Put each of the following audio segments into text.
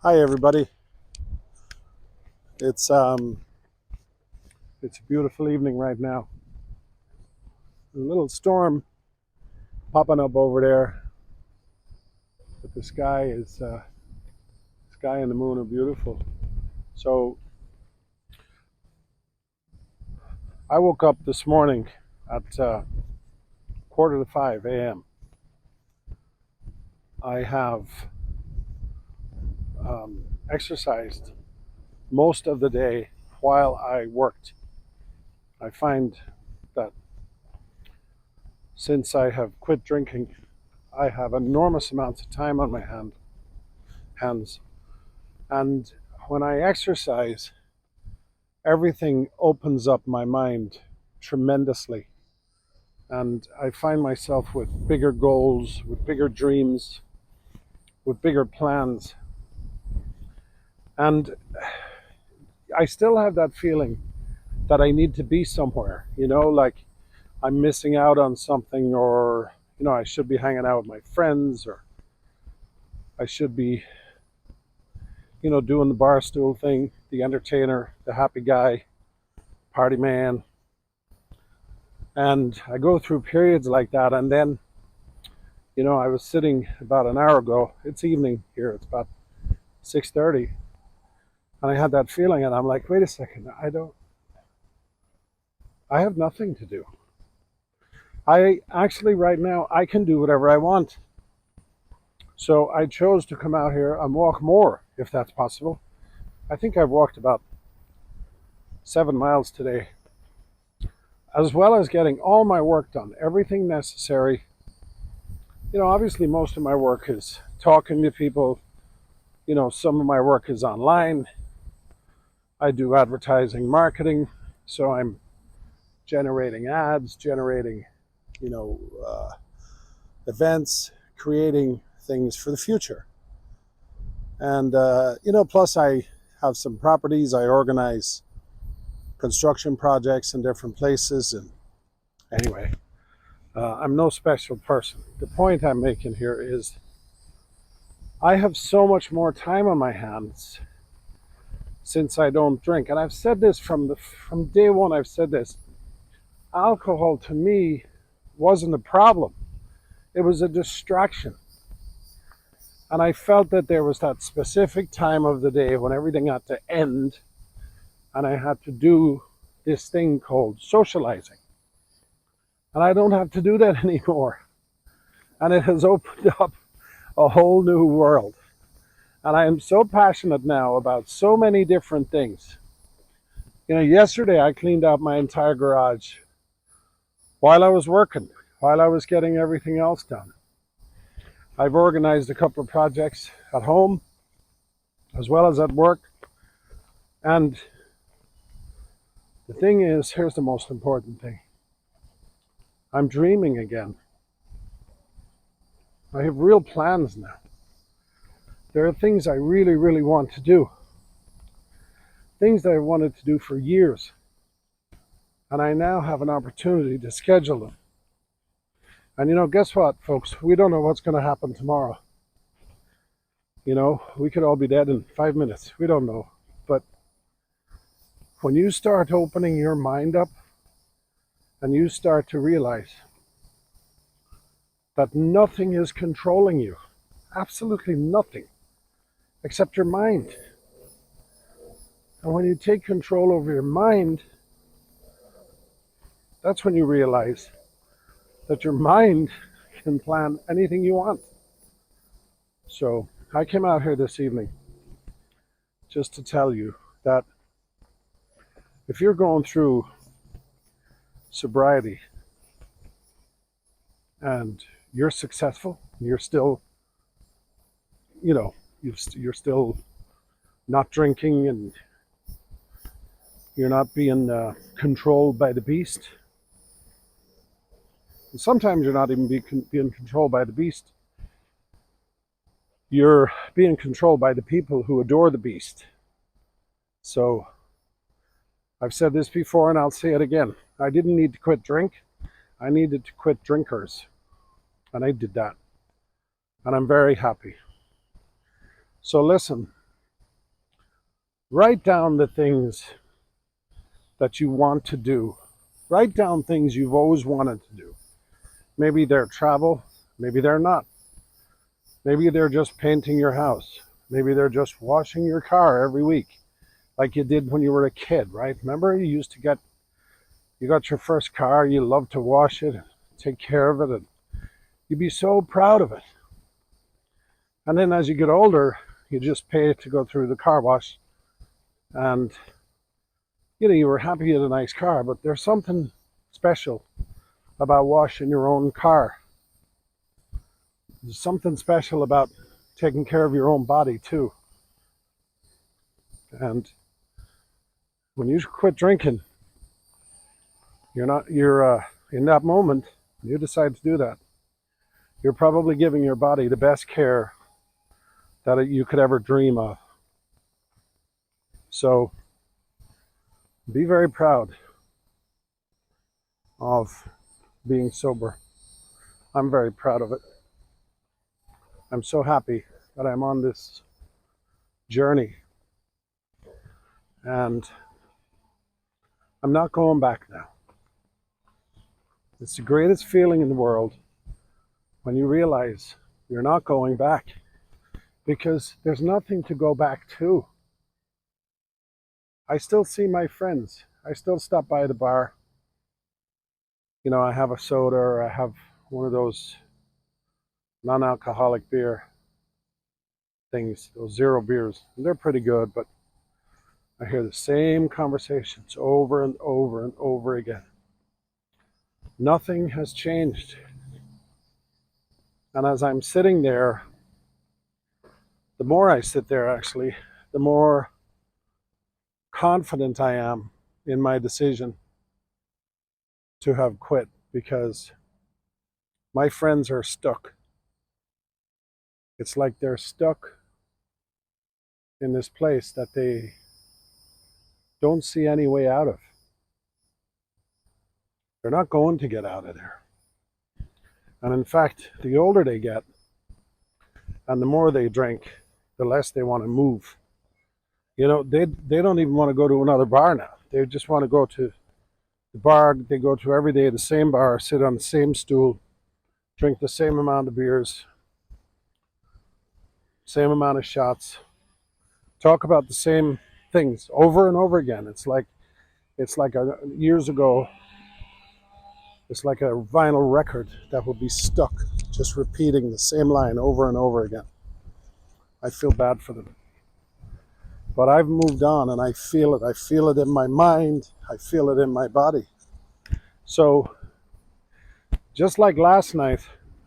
Hi everybody. It's it's a beautiful evening right now. A little storm popping up over there, but the sky and the moon are beautiful. So I woke up this morning at 4:45 a.m. I have exercised most of the day while I worked. I find that since I have quit drinking, I have enormous amounts of time on my hands. And when I exercise, everything opens up my mind tremendously. And I find myself with bigger goals, with bigger dreams, with bigger plans. And I still have that feeling that I need to be somewhere, like I'm missing out on something, or, I should be hanging out with my friends, or I should be, doing the bar stool thing, the entertainer, the happy guy, party man. And I go through periods like that. And then, I was sitting about an hour ago. It's evening here. It's about 6:30. And I had that feeling, and I'm like, wait a second. I have nothing to do. I actually, right now, I can do whatever I want. So I chose to come out here and walk more, if that's possible. I think I've walked about 7 miles today, as well as getting all my work done, everything necessary. Obviously, most of my work is talking to people. Some of my work is online. I do advertising marketing, so I'm generating ads, generating, you know, uh, events, creating things for the future. And, plus I have some properties. I organize construction projects in different places. And anyway, I'm no special person. The point I'm making here is I have so much more time on my hands since I don't drink. And I've said this from day one. I've said this. Alcohol to me wasn't a problem. It was a distraction. And I felt that there was that specific time of the day when everything had to end and I had to do this thing called socializing. And I don't have to do that anymore. And it has opened up a whole new world. And I am so passionate now about so many different things. Yesterday I cleaned out my entire garage while I was working, while I was getting everything else done. I've organized a couple of projects at home as well as at work. And the thing is, here's the most important thing. I'm dreaming again. I have real plans now. There are things I really, really want to do. Things that I wanted to do for years. And I now have an opportunity to schedule them. And guess what, folks? We don't know what's going to happen tomorrow. We could all be dead in 5 minutes. We don't know. But when you start opening your mind up and you start to realize that nothing is controlling you, absolutely nothing, except your mind. And when you take control over your mind, that's when you realize that your mind can plan anything you want. So I came out here this evening just to tell you that if you're going through sobriety and you're successful, you're still, you're still not drinking and you're not being controlled by the beast. And sometimes you're not even being controlled by the beast. You're being controlled by the people who adore the beast. So I've said this before and I'll say it again. I didn't need to quit drink. I needed to quit drinkers. And I did that. And I'm very happy. So listen, Write down the things that you want to do. Write down things you've always wanted to do. Maybe they're travel, maybe they're not. Maybe they're just painting your house. Maybe they're just washing your car every week, like you did when you were a kid, right? Remember, you got your first car, you loved to wash it, take care of it, and you'd be so proud of it. And then as you get older, you just pay to go through the car wash, and you were happy you had a nice car, but there's something special about washing your own car. There's something special about taking care of your own body too. And when you quit drinking, you're in that moment, you decide to do that, you're probably giving your body the best care that you could ever dream of. So be very proud of being sober. I'm very proud of it. I'm so happy that I'm on this journey, and I'm not going back now. It's the greatest feeling in the world when you realize you're not going back, because there's nothing to go back to. I still see my friends. I still stop by the bar. I have a soda, or I have one of those non-alcoholic beer things, those zero beers. They're pretty good, but I hear the same conversations over and over and over again. Nothing has changed. And as I'm sitting there, the more I sit there, actually, the more confident I am in my decision to have quit, because my friends are stuck. It's like they're stuck in this place that they don't see any way out of. They're not going to get out of there. And in fact, the older they get and the more they drink, the less they want to move. They don't even want to go to another bar now. They just want to go to the bar they go to every day, the same bar, sit on the same stool, drink the same amount of beers, same amount of shots, talk about the same things over and over again. Years ago, it's like a vinyl record that would be stuck, just repeating the same line over and over again. I feel bad for them. But I've moved on, and I feel it. I feel it in my mind. I feel it in my body. So, just like last night,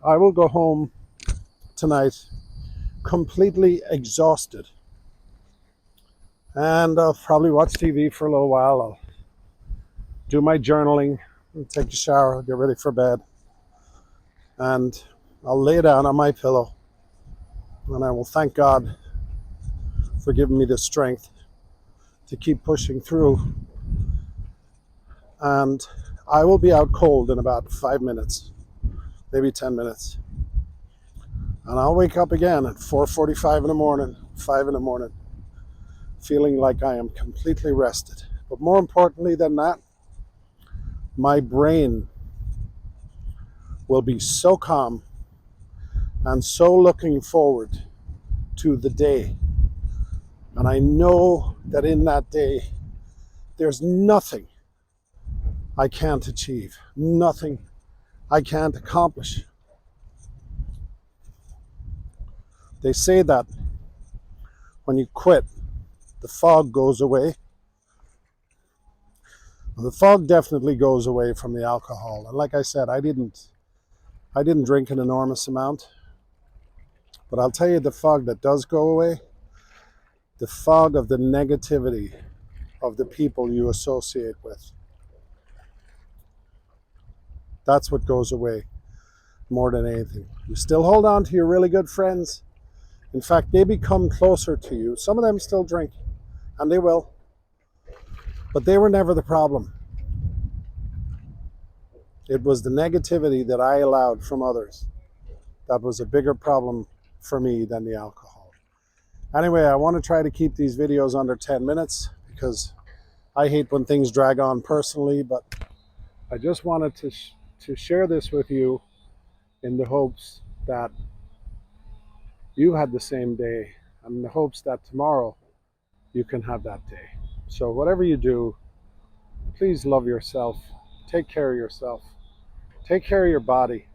I will go home tonight completely exhausted. And I'll probably watch TV for a little while. I'll do my journaling, and take a shower, get ready for bed. And I'll lay down on my pillow, and I will thank God for giving me the strength to keep pushing through. And I will be out cold in about 5 minutes, maybe 10 minutes. And I'll wake up again at 4:45 in the morning, 5 in the morning, feeling like I am completely rested. But more importantly than that, my brain will be so calm and so looking forward to the day. And I know that in that day, there's nothing I can't achieve, nothing I can't accomplish. They say that when you quit, the fog goes away. The fog definitely goes away from the alcohol. And like I said, I didn't drink an enormous amount. But I'll tell you the fog that does go away, the fog of the negativity of the people you associate with. That's what goes away more than anything. You still hold on to your really good friends. In fact, they become closer to you. Some of them still drink, and they will. But they were never the problem. It was the negativity that I allowed from others that was a bigger problem for me than the alcohol. Anyway, I want to try to keep these videos under 10 minutes because I hate when things drag on personally, but I just wanted to share this with you in the hopes that you had the same day and in the hopes that tomorrow you can have that day. So whatever you do, please love yourself. Take care of yourself. Take care of your body.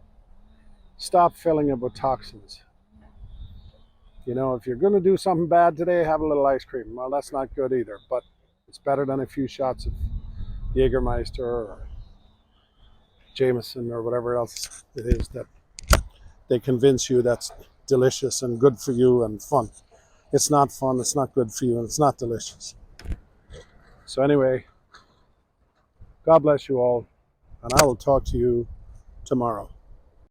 Stop filling it with toxins. You know, if you're going to do something bad today, have a little ice cream. Well, that's not good either, but it's better than a few shots of Jägermeister or Jameson or whatever else it is that they convince you that's delicious and good for you and fun. It's not fun, it's not good for you, and it's not delicious. So anyway, God bless you all, and I will talk to you tomorrow.